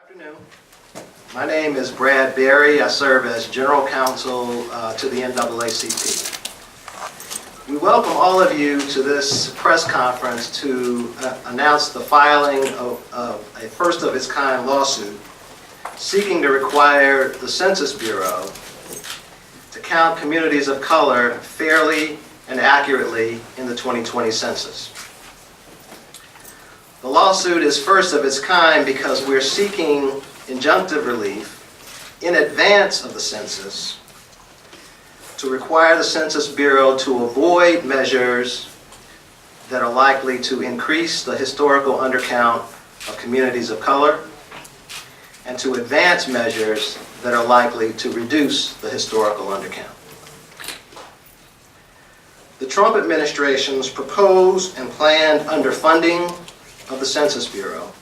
Afternoon. My name is Brad Berry. I serve as General Counsel to the NAACP. We welcome all of you to this press conference to announce the filing of a first-of-its-kind lawsuit seeking to require the Census Bureau to count communities of color fairly and accurately in the 2020 census. The lawsuit is first of its kind because we're seeking injunctive relief in advance of the census to require the Census Bureau to avoid measures that are likely to increase the historical undercount of communities of color and to advance measures that are likely to reduce the historical undercount. The Trump administration's proposed and planned underfunding of the Census Bureau,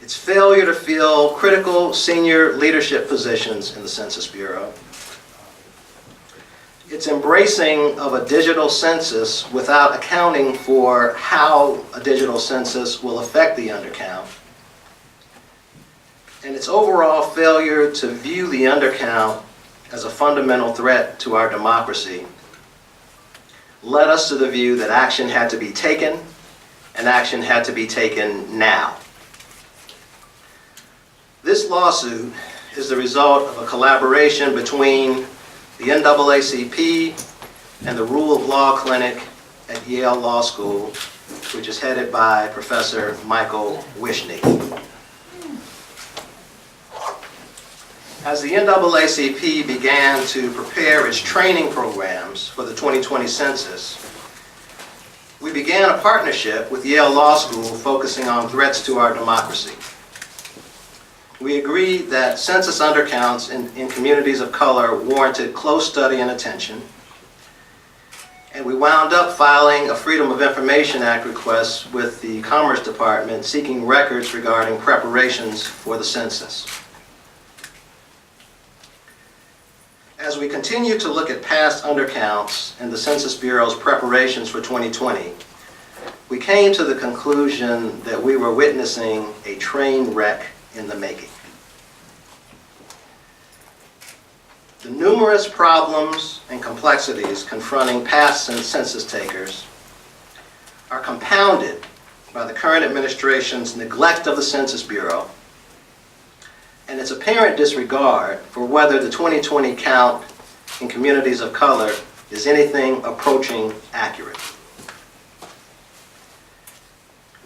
its failure to fill critical senior leadership positions in the Census Bureau, its embracing of a digital census without accounting for how a digital census will affect the undercount, and its overall failure to view the undercount as a fundamental threat to our democracy led us to the view that action had to be taken, and action had to be taken now. This lawsuit is the result of a collaboration between the NAACP and the Rule of Law Clinic at Yale Law School, which is headed by Professor Michael Wishney. As the NAACP began to prepare its training programs for the 2020 census, we began a partnership with Yale Law School focusing on threats to our democracy. We agreed that census undercounts in communities of color warranted close study and attention, and we wound up filing a Freedom of Information Act request with the Commerce Department seeking records regarding preparations for the census. As we continue to look at past undercounts and the Census Bureau's preparations for 2020, we came to the conclusion that we were witnessing a train wreck in the making. The numerous problems and complexities confronting past census takers are compounded by the current administration's neglect of the Census Bureau and its apparent disregard for whether the 2020 count in communities of color is anything approaching accurate.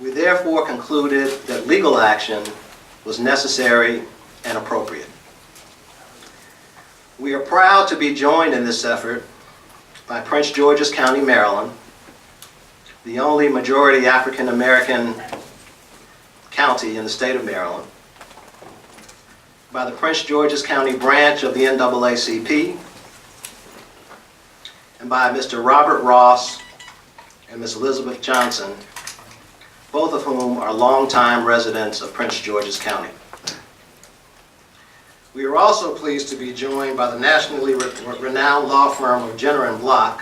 We therefore concluded that legal action was necessary and appropriate. We are proud to be joined in this effort by Prince George's County, Maryland, the only majority African American county in the state of Maryland, by the Prince George's County branch of the NAACP, and by Mr. Robert Ross and Ms. Elizabeth Johnson, both of whom are longtime residents of Prince George's County. We are also pleased to be joined by the nationally renowned law firm of Jenner & Block,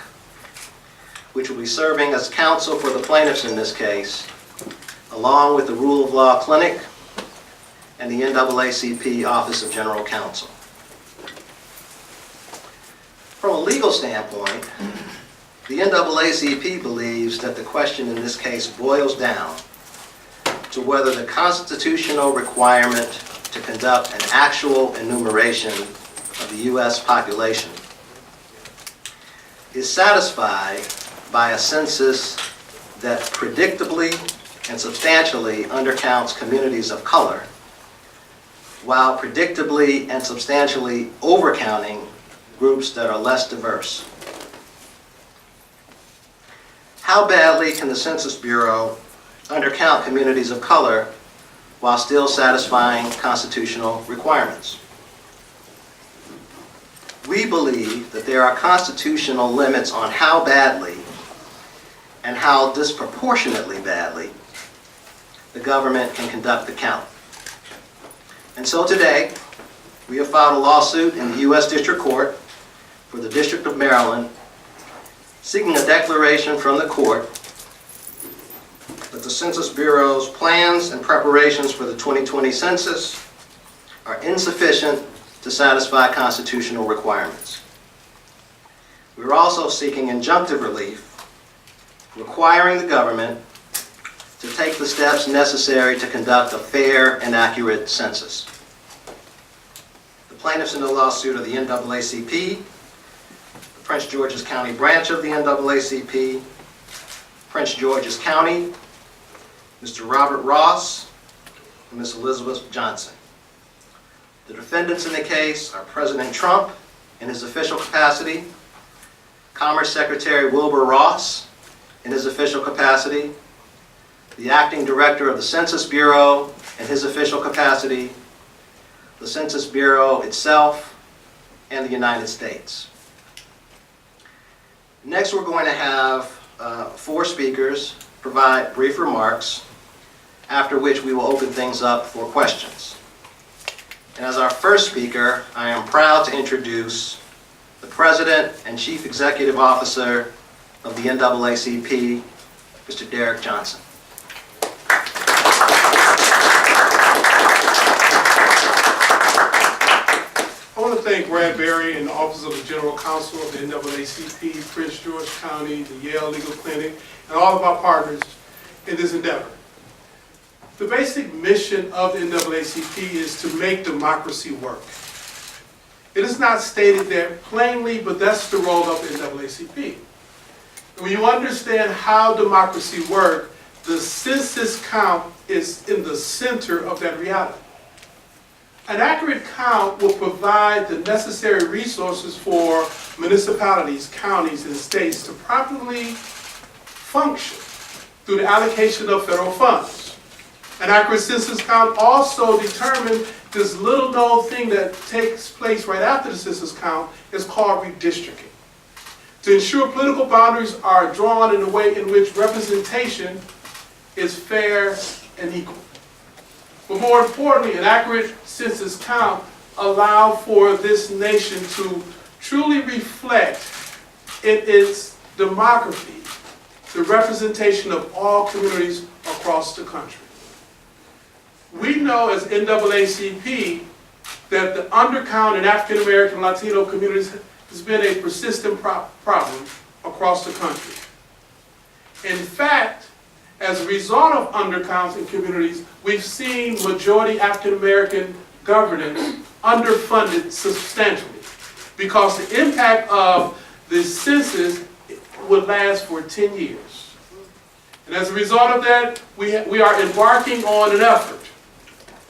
which will be serving as counsel for the plaintiffs in this case, along with the Rule of Law Clinic and the NAACP Office of General Counsel. From a legal standpoint, the NAACP believes that the question in this case boils down to whether the constitutional requirement to conduct an actual enumeration of the U.S. population is satisfied by a census that predictably and substantially undercounts communities of color, while predictably and substantially overcounting groups that are less diverse. How badly can the Census Bureau undercount communities of color while still satisfying constitutional requirements? We believe that there are constitutional limits on how badly and how disproportionately badly the government can conduct the count. And so today, we have filed a lawsuit in the U.S. District Court for the District of Maryland seeking a declaration from the court that the the Census Bureau's plans and preparations for the 2020 census are insufficient to satisfy constitutional requirements. We are also seeking injunctive relief, requiring the government to take the steps necessary to conduct a fair and accurate census. The plaintiffs in the lawsuit are the NAACP, the Prince George's County branch of the NAACP, Prince George's County, Mr. Robert Ross, and Ms. Elizabeth Johnson. The defendants in the case are President Trump in his official capacity, Commerce Secretary Wilbur Ross in his official capacity, the acting director of the Census Bureau in his official capacity, the Census Bureau itself, and the United States. Next, we're going to have 4 speakers provide brief remarks, after which we will open things up for questions. And as our first speaker, I am proud to introduce the President and Chief Executive Officer of the NAACP, Mr. Derek Johnson. I want to thank Bradbury and the Office of the General Counsel of the NAACP, Prince George County, the Yale Legal Clinic, and all of our partners in this endeavor. The basic mission of the NAACP is to make democracy work. It is not stated there plainly, but that's the role of the NAACP. When you understand how democracy works, the census count is in the center of that reality. An accurate count will provide the necessary resources for municipalities, counties, and states to properly function through the allocation of federal funds. An accurate census count also determines this little known thing that takes place right after the census count is called redistricting. To ensure political boundaries are drawn in a way in which representation is fair and equal. But more importantly, an accurate census count allows for this nation to truly reflect in its demography the representation of all communities across the country. We know as NAACP that the undercount in African American Latino communities has been a persistent problem across the country. In fact, as a result of undercounts in communities, we've seen majority African American governance underfunded substantially because the impact of the census would last for 10 years. And as a result of that, we are embarking on an effort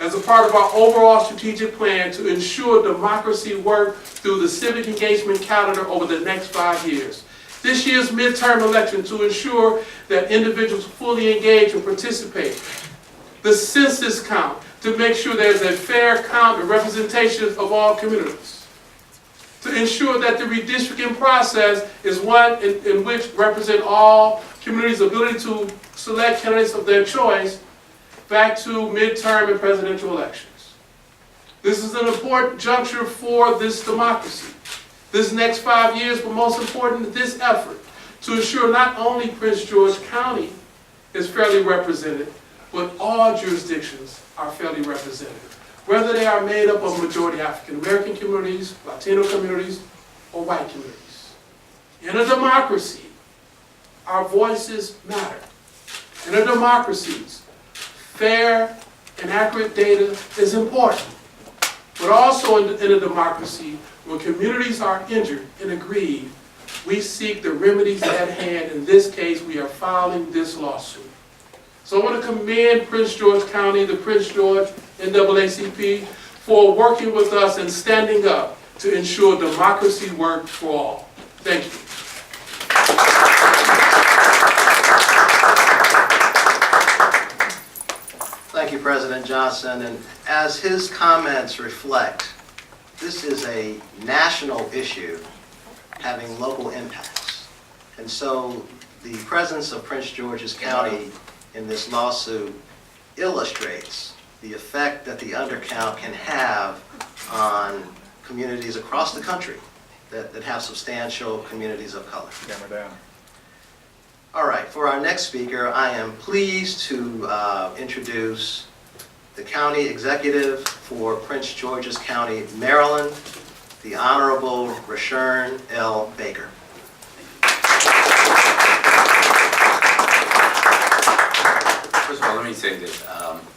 as a part of our overall strategic plan to ensure democracy work through the civic engagement calendar over the next 5 years. This year's midterm election to ensure that individuals fully engage and participate. The census count to make sure there's a fair count and representation of all communities. To ensure that the redistricting process is one in which represent all communities' ability to select candidates of their choice back to midterm and presidential elections. This is an important juncture for this democracy. This next 5 years, but most important, this effort to ensure not only Prince George County is fairly represented, but all jurisdictions are fairly represented, whether they are made up of majority African American communities, Latino communities, or white communities. In a democracy, our voices matter. In a democracy, fair and accurate data is important. But also in a democracy, when communities are injured and aggrieved, we seek the remedies at hand. In this case, we are filing this lawsuit. So I want to commend Prince George County, the Prince George NAACP, for working with us and standing up to ensure democracy works for all. Thank you. Thank you, President Johnson. And as his comments reflect, this is a national issue having local impacts. And so the presence of Prince George's County in this lawsuit illustrates the effect that the undercount can have on communities across the country that have substantial communities of color. All right, for our next speaker, I am pleased to introduce the County Executive for Prince George's County, Maryland, the Honorable Rashern L. Baker. First of all, let me say this.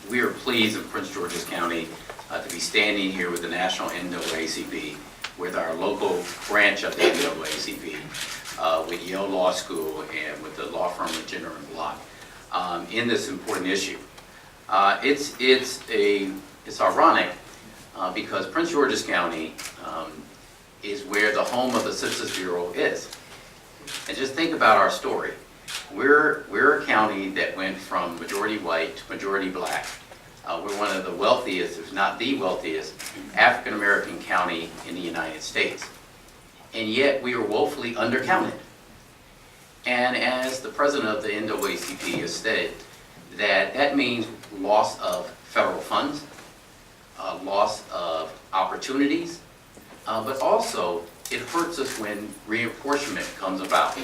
We are pleased in Prince George's County to be standing here with the National NAACP, with our local branch of the NAACP, with Yale Law School and with the law firm of Jenner and Block in this important issue. It's ironic because Prince George's County is where the home of the Census Bureau is. And just think about our story. We're a county that went from majority white to majority black. We're one of the wealthiest, if not the wealthiest, African American county in the United States. And yet we are woefully undercounted. And as the president of the NAACP has said, that means loss of federal funds, loss of opportunities, but also it hurts us when reapportionment comes about,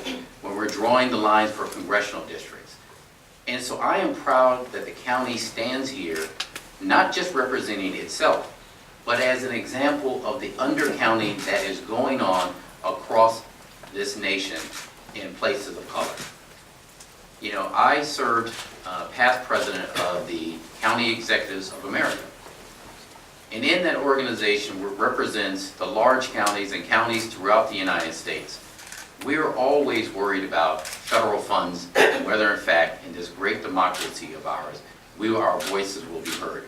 when we're drawing the lines for congressional districts. And so I am proud that the county stands here, not just representing itself, but as an example of the undercounting that is going on across this nation in places of color. You know, I served past president of the County Executives of America. And in that organization, which represents the large counties and counties throughout the United States, we are always worried about federal funds and whether, in fact, in this great democracy of ours, our voices will be heard.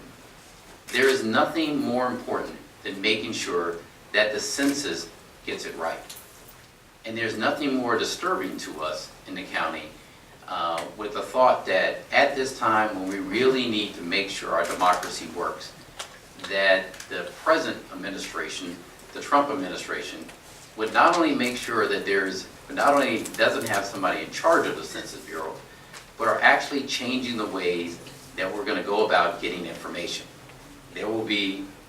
There is nothing more important than making sure that the census gets it right. And there's nothing more disturbing to us in the county with the thought that at this time when we really need to make sure our democracy works, that the present administration, the Trump administration, would not only make sure that not only doesn't have somebody in charge of the Census Bureau, but are actually changing the ways that we're going to go about getting information.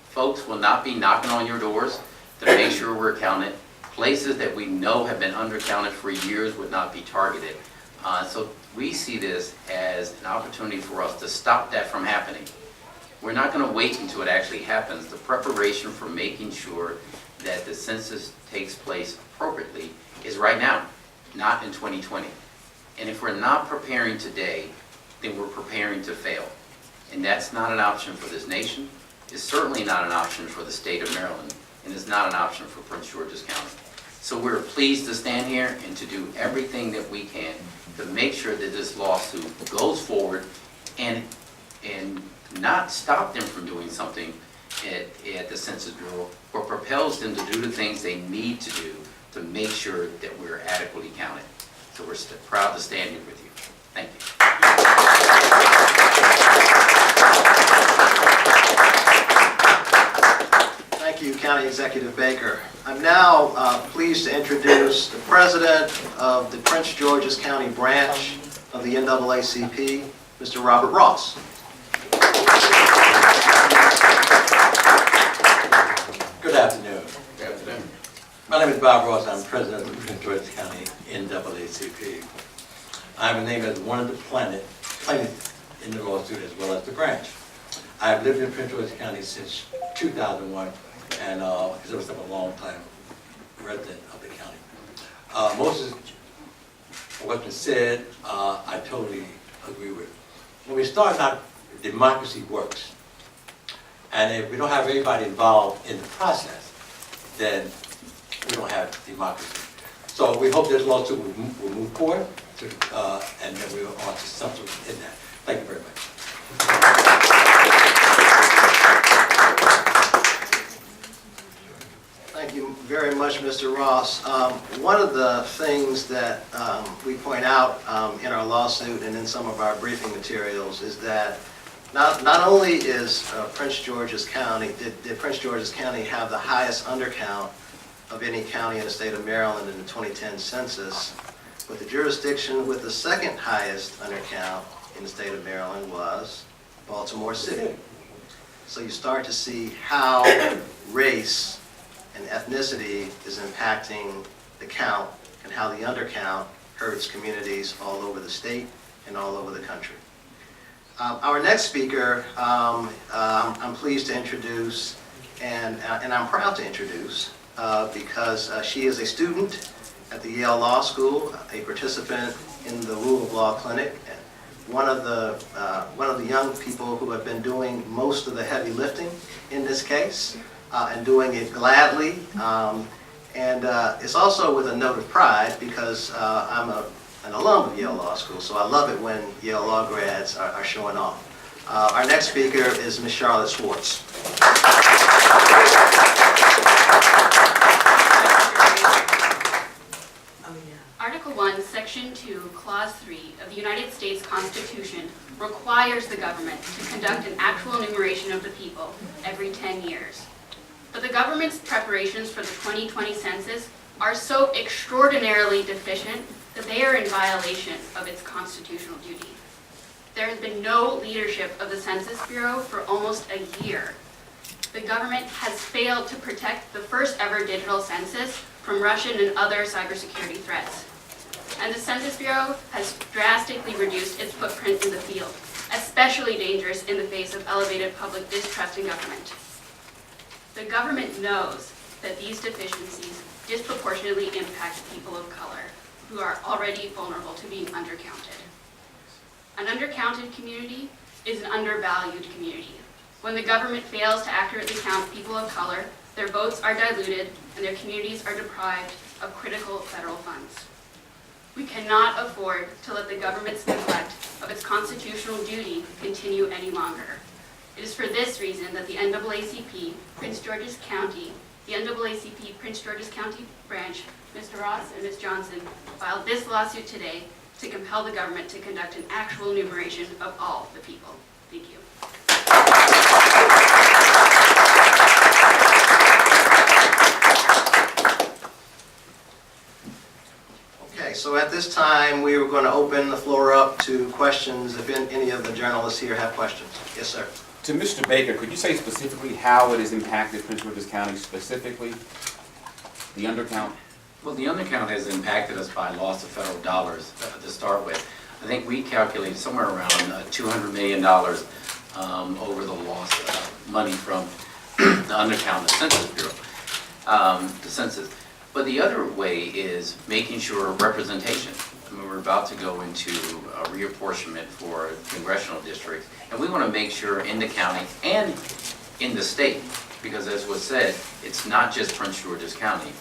Folks will not be knocking on your doors to make sure we're counted. Places that we know have been undercounted for years would not be targeted. So we see this as an opportunity for us to stop that from happening. We're not going to wait until it actually happens. The preparation for making sure that the census takes place appropriately is right now, not in 2020. And if we're not preparing today, then we're preparing to fail. And that's not an option for this nation. It's certainly not an option for the state of Maryland, and it's not an option for Prince George's County. So we're pleased to stand here and to do everything that we can to make sure that this lawsuit goes forward and not stop them from doing something at the Census Bureau, but propels them to do the things they need to do to make sure that we're adequately counted. So we're proud to stand here with you. Thank you. Thank you, County Executive Baker. I'm now pleased to introduce the President of the Prince George's County branch of the NAACP, Mr. Robert Ross. Good afternoon. Good afternoon. My name is Bob Ross. I'm president of the Prince George's County NAACP. I'm named as one of the plaintiffs in the lawsuit as well as the branch. I've lived in Prince George's County since 2001 and consider myself a long time resident of the county. Most of what's been said, I totally agree with. When we start out, democracy works. And if we don't have everybody involved in the process, then we don't have democracy. So we hope this lawsuit will move forward, and then we will on to something in that. Thank you very much. Thank you very much, Mr. Ross. One of the things that we point out in our lawsuit and in some of our briefing materials is that not only is Prince George's County, did Prince George's County have the highest undercount of any county in the state of Maryland in the 2010 census, but the jurisdiction with the second highest undercount in the state of Maryland was Baltimore City. So you start to see how race and ethnicity is impacting the count and how the undercount hurts communities all over the state and all over the country. Our next speaker, I'm pleased to introduce, and I'm proud to introduce, because she is a student at the Yale Law School, a participant in the Rule of Law Clinic, and one of the young people who have been doing most of the heavy lifting in this case, and doing it gladly. And it's also with a note of pride because I'm an alum of Yale Law School, so I love it when Yale Law grads are showing off. Our next speaker is Ms. Charlotte Schwartz. Article 1, Section 2, Clause 3 of the United States Constitution requires the government to conduct an actual enumeration of the people every 10 years. But the government's preparations for the 2020 census are so extraordinarily deficient that they are in violation of its constitutional duty. There has been no leadership of the Census Bureau for almost a year. The government has failed to protect the first ever digital census from Russian and other cybersecurity threats. And the Census Bureau has drastically reduced its footprint in the field, especially dangerous in the face of elevated public distrust in government. The government knows that these deficiencies disproportionately impact people of color, who are already vulnerable to being undercounted. An undercounted community is an undervalued community. When the government fails to accurately count people of color, their votes are diluted and their communities are deprived of critical federal funds. We cannot afford to let the government's neglect of its constitutional duty continue any longer. It is for this reason that the NAACP Prince George's County, the NAACP Prince George's County branch, Mr. Ross and Ms. Johnson, filed this lawsuit today to compel the government to conduct an actual enumeration of all the people. Thank you. Okay, so at this time, we are going to open the floor up to questions, if any of the journalists here have questions. Yes, sir. To Mr. Baker, could you say specifically how it has impacted Prince George's County, specifically the undercount? Well, the undercount has impacted us by loss of federal dollars to start with. I think we calculated somewhere around $200 million over the loss of money from the undercount, the Census Bureau, the census. But the other way is making sure representation. I mean, we're about to go into a reapportionment for congressional districts, and we want to make sure in the county and in the state, because as was said, it's not just Prince George's County.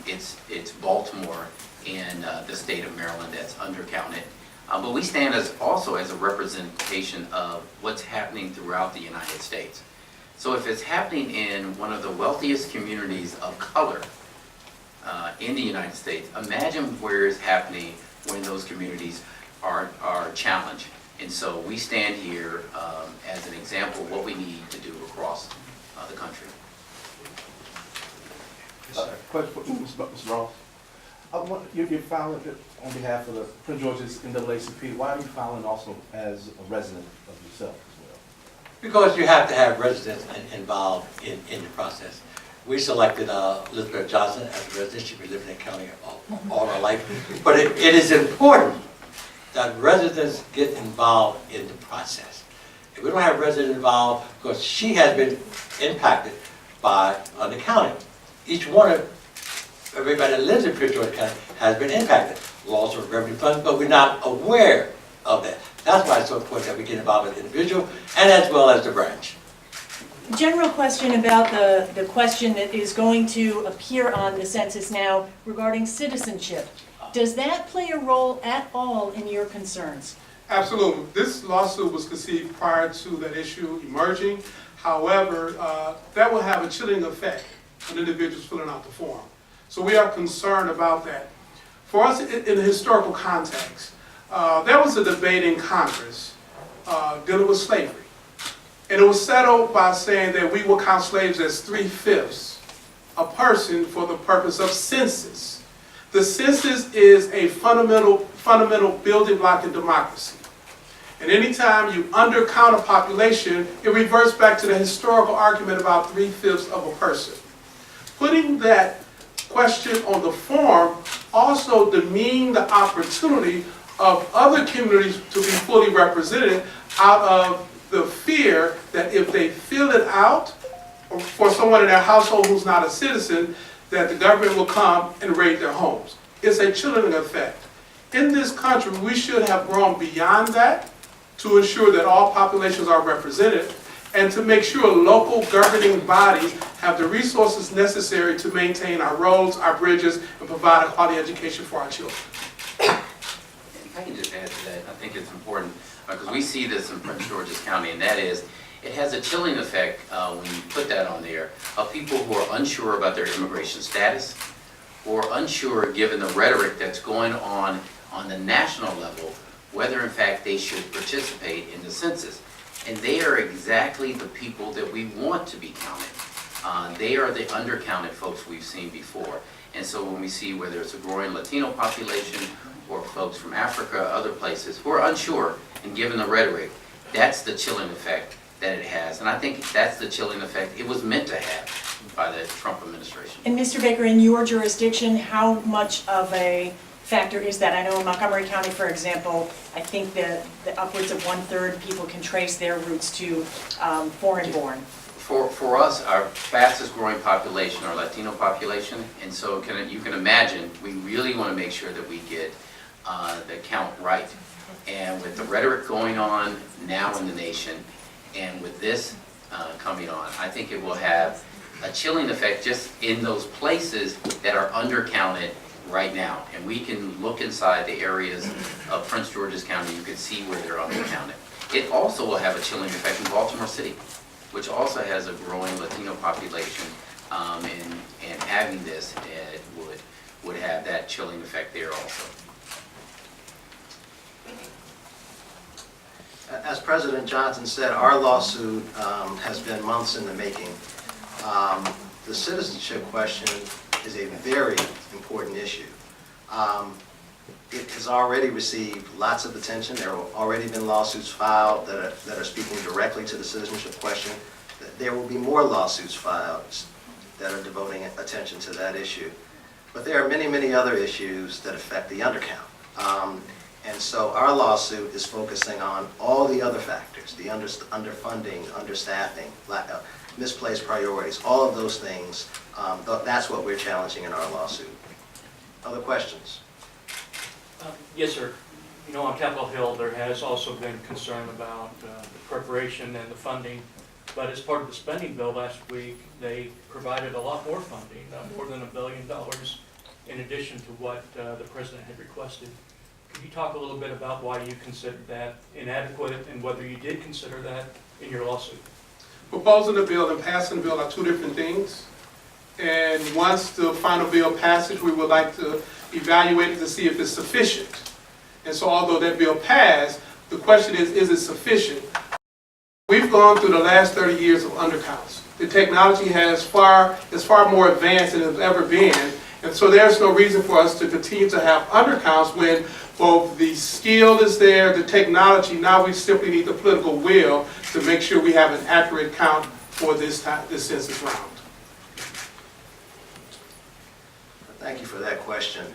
It's Baltimore and the state of Maryland that's undercounted. But we stand also as a representation of what's happening throughout the United States. So if it's happening in one of the wealthiest communities of color in the United States, imagine where it's happening when those communities are challenged. And so we stand here as an example of what we need to do across the country. Question for Mr. Ross. You're filing on behalf of the Prince George's NAACP. Why are you filing also as a resident of yourself as well? Because you have to have residents involved in the process. We selected Elizabeth Johnson as a resident. She's been living in the county all her life. But it is important that residents get involved in the process. If we don't have residents involved, because she has been impacted by undercounting. Each one of everybody that lives in Prince George County has been impacted. Loss of revenue funds, but we're not aware of that. That's why it's so important that we get involved with the individual and as well as the branch. General question about the question that is going to appear on the census now regarding citizenship. Does that play a role at all in your concerns? Absolutely. This lawsuit was conceived prior to that issue emerging. However, that will have a chilling effect on individuals filling out the form. So we are concerned about that. For us, in the historical context, there was a debate in Congress dealing with slavery. And it was settled by saying that we will count slaves as 3/5 a person for the purpose of census. The census is a fundamental building block in democracy. And anytime you undercount a population, it reverts back to the historical argument about 3/5 of a person. Putting that question on the form also demean the opportunity of other communities to be fully represented out of the fear that if they fill it out for someone in their household who's not a citizen, that the government will come and raid their homes. It's a chilling effect. In this country, we should have grown beyond that to ensure that all populations are represented and to make sure local governing bodies have the resources necessary to maintain our roads, our bridges, and provide a quality education for our children. If I can just add to that, I think it's important, because we see this in Prince George's County, and that is, it has a chilling effect when you put that on there, of people who are unsure about their immigration status, or unsure, given the rhetoric that's going on the national level, whether in fact they should participate in the census. And they are exactly the people that we want to be counted. They are the undercounted folks we've seen before. And so when we see whether it's a growing Latino population or folks from Africa, other places who are unsure, and given the rhetoric, that's the chilling effect that it has. And I think that's the chilling effect it was meant to have by the Trump administration. And Mr. Baker, in your jurisdiction, how much of a factor is that? I know in Montgomery County, for example, I think that upwards of 1/3 people can trace their roots to foreign-born. For us, our fastest growing population, our Latino population, and so you can imagine, we really want to make sure that we get the count right. And with the rhetoric going on now in the nation, and with this coming on, I think it will have a chilling effect just in those places that are undercounted right now. And we can look inside the areas of Prince George's County, you can see where they're undercounted. It also will have a chilling effect in Baltimore City, which also has a growing Latino population, and having this would have that chilling effect there also. As President Johnson said, our lawsuit has been months in the making. The citizenship question is a very important issue. It has already received lots of attention. There have already been lawsuits filed that are speaking directly to the citizenship question. There will be more lawsuits filed that are devoting attention to that issue. But there are many, many other issues that affect the undercount. And so our lawsuit is focusing on all the other factors, the underfunding, understaffing, misplaced priorities, all of those things. That's what we're challenging in our lawsuit. Other questions? Yes, sir. You know, on Capitol Hill, there has also been concern about the preparation and the funding. But as part of the spending bill last week, they provided a lot more funding, more than $1 billion, in addition to what the president had requested. Could you talk a little bit about why you considered that inadequate and whether you did consider that in your lawsuit? Proposing the bill and passing the bill are two different things. And once the final bill passes, we would like to evaluate it to see if it's sufficient. And so although that bill passed, the question is it sufficient? We've gone through the last 30 years of undercounts. The technology is far more advanced than it's ever been. And so there's no reason for us to continue to have undercounts when both the skill is there, the technology, now we simply need the political will to make sure we have an accurate count for this census round. Thank you for that question.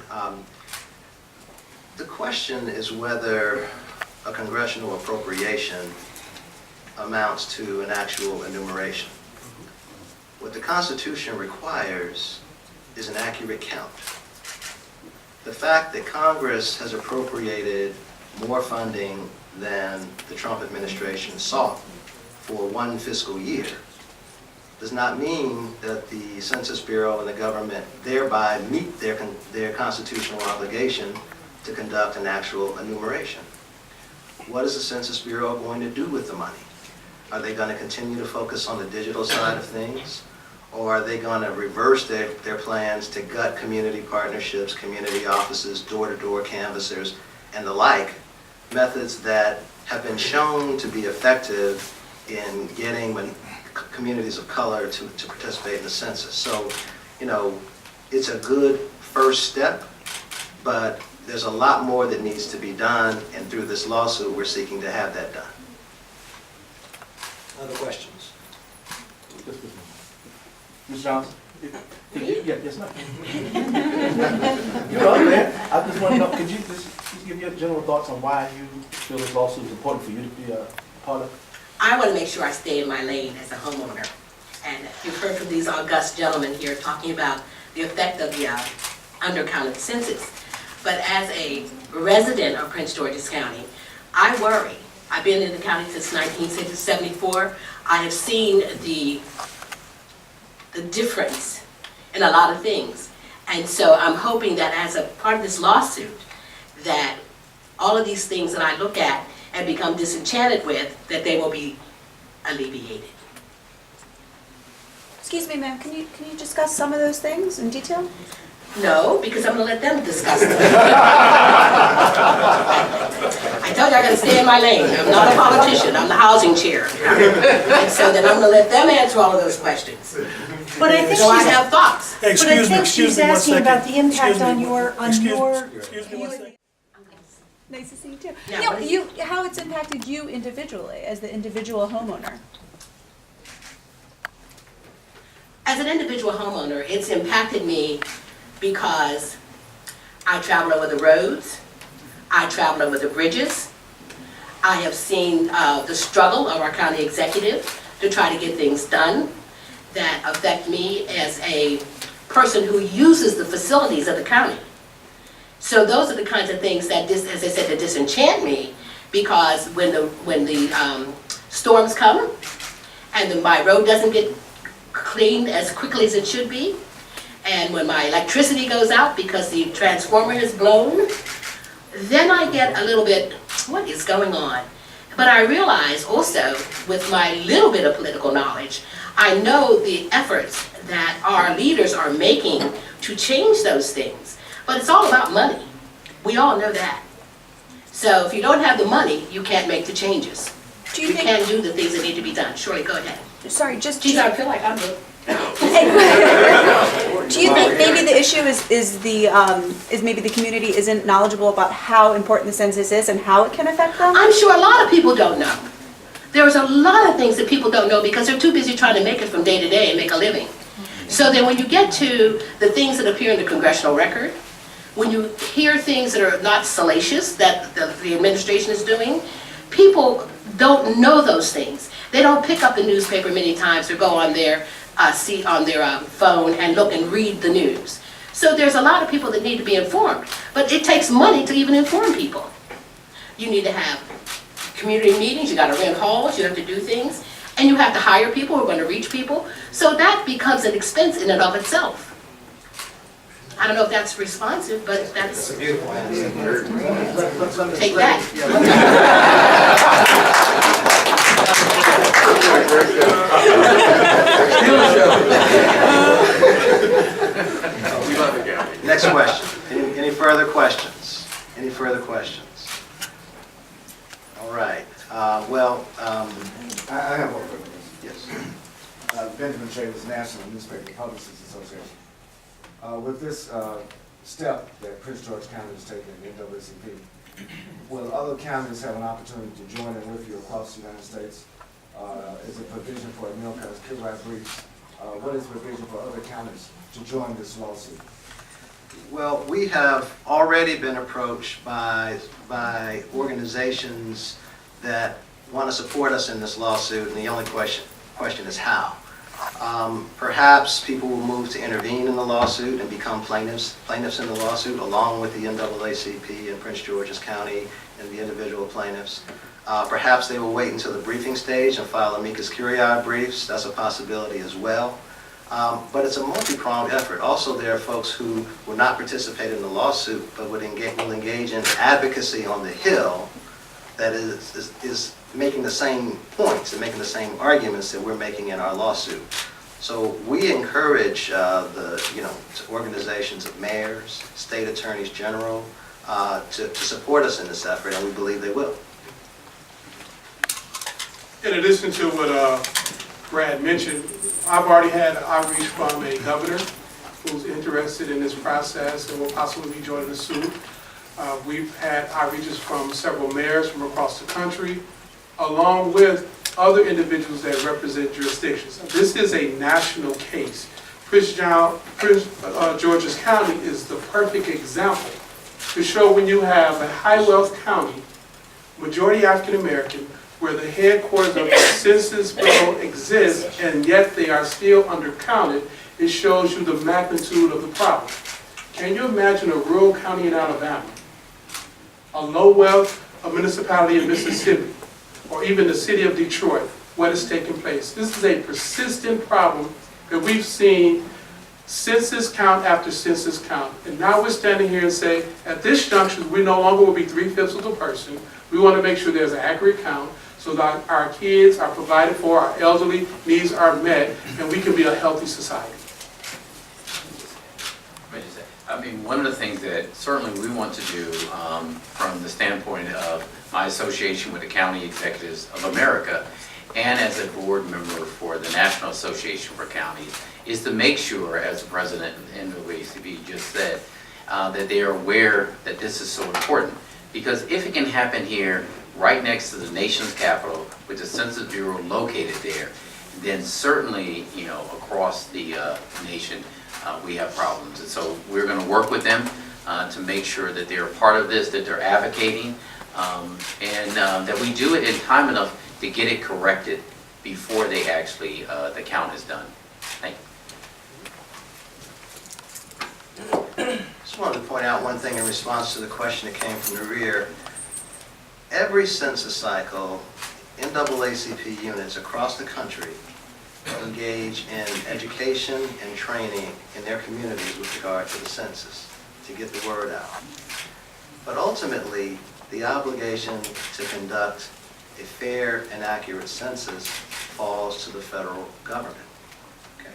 The question is whether a congressional appropriation amounts to an actual enumeration. What the Constitution requires is an accurate count. The fact that Congress has appropriated more funding than the Trump administration sought for one fiscal year does not mean that the Census Bureau and the government thereby meet their constitutional obligation to conduct an actual enumeration. What is the Census Bureau going to do with the money? Are they going to continue to focus on the digital side of things? Or are they going to reverse their plans to gut community partnerships, community offices, door-to-door canvassers, and the like, methods that have been shown to be effective in getting communities of color to participate in the census? So, you know, it's a good first step, but there's a lot more that needs to be done, and through this lawsuit, we're seeking to have that done. Other questions? Ms. Johnson? Yes, ma'am. You're up there. I just want to know, could you just give your general thoughts on why you feel this lawsuit is important for you to be a part of? I want to make sure I stay in my lane as a homeowner. And you've heard from these august gentlemen here talking about the effect of the undercounted census. But as a resident of Prince George's County, I worry. I've been in the county since 1974. I have seen the difference in a lot of things. And so I'm hoping that as a part of this lawsuit, that all of these things that I look at and become disenchanted with, that they will be alleviated. Excuse me, ma'am, can you discuss some of those things in detail? No, because I'm going to let them discuss them. I told you I'm going to stay in my lane. I'm not a politician. I'm the housing chair. And so then I'm going to let them answer all of those questions. But I think So I she's, have thoughts. but I think she's asking about the impact on your, Excuse me one second. Nice to see you too. Yeah, No, but it's- you, how it's impacted you individually, as the individual homeowner. As an individual homeowner, it's impacted me because I travel over the roads, I travel over the bridges, I have seen the struggle of our county executive to try to get things done that affect me as a person who uses the facilities of the county. So those are the kinds of things that, as I said, that disenchant me, because when the storms come and my road doesn't get cleaned as quickly as it should be, and when my electricity goes out because the transformer is blown, then I get a little bit, what is going on? But I realize also, with my little bit of political knowledge, I know the efforts that our leaders are making to change those things. But it's all about money. We all know that. So if you don't have the money, you can't make the changes. Do you You think, can't do the things that need to be done. Shirley, go ahead. sorry, just, Geez, I feel like I'm the... do you think maybe the issue is maybe the community isn't knowledgeable about how important the census is and how it can affect them? I'm sure a lot of people don't know. There's a lot of things that people don't know because they're too busy trying to make it from day to day and make a living. So then when you get to the things that appear in the congressional record, when you hear things that are not salacious that the administration is doing, people don't know those things. They don't pick up the newspaper many times or go on their phone and look and read the news. So there's a lot of people that need to be informed, but it takes money to even inform people. You need to have community meetings, you got to rent halls, you have to do things, and you have to hire people who are going to reach people. So that becomes an expense in and of itself. I don't know if that's responsive, but that's... Take that. Next question. Any further questions? Any further questions? All right. I have one quick question. Yes. Benjamin Chavis, National Newspaper Publishers Association. With this step that Prince George County is taking in NAACP, will other counties have an opportunity to join in with you across the United States? Is it provision for a mill cutters, kill right briefs? What is provision for other counties to join this lawsuit? Well, we have already been approached by organizations that want to support us in this lawsuit, and the only question is how. Perhaps people will move to intervene in the lawsuit and become plaintiffs in the lawsuit, along with the NAACP and Prince George's County and the individual plaintiffs. Perhaps they will wait until the briefing stage and file amicus curiae briefs. That's a possibility as well. But it's a multi-pronged effort. Also, there are folks who will not participate in the lawsuit, but will engage in advocacy on the Hill that is making the same points and making the same arguments that we're making in our lawsuit. So we encourage organizations of mayors, state attorneys general, to support us in this effort, and we believe they will. In addition to what Brad mentioned, I've already had outreach from a governor who's interested in this process and will possibly be joining the suit. We've had outreaches from several mayors from across the country, along with other individuals that represent jurisdictions. This is a national case. Prince George's County is the perfect example to show when you have a high-wealth county, majority African-American, where the headquarters of the Census Bureau exists, and yet they are still undercounted, it shows you the magnitude of the problem. Can you imagine a rural county in Alabama, a low-wealth municipality in Mississippi, or even the city of Detroit, what is taking place? This is a persistent problem that we've seen census count after census count. And now we're standing here and say, at this juncture, we no longer will be 3/5 of the person. We want to make sure there's an accurate count so that our kids are provided for, our elderly needs are met, and we can be a healthy society. I mean, one of the things that certainly we want to do from the standpoint of my association with the County Executives of America and as a board member for the National Association for Counties is to make sure, as the president and the NAACP just said, that they are aware that this is so important. Because if it can happen here right next to the nation's capital with the Census Bureau located there, then certainly, you know, across the nation, we have problems. And so we're going to work with them to make sure that they're part of this, that they're advocating, and that we do it in time enough to get it corrected before they actually, the count is done. Thank you. Just wanted to point out one thing in response to the question that came from the rear. Every census cycle, NAACP units across the country engage in education and training in their communities with regard to the census, to get the word out. But ultimately, the obligation to conduct a fair and accurate census falls to the federal government. Okay?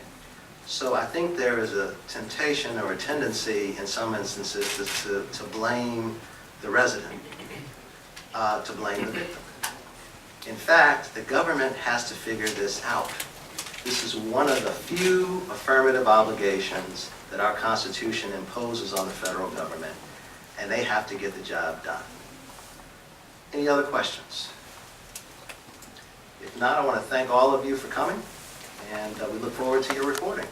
So I think there is a temptation or a tendency in some instances to blame the resident, to blame the victim. In fact, the government has to figure this out. This is one of the few affirmative obligations that our Constitution imposes on the federal government, and they have to get the job done. Any other questions? If not, I want to thank all of you for coming, and we look forward to your reporting.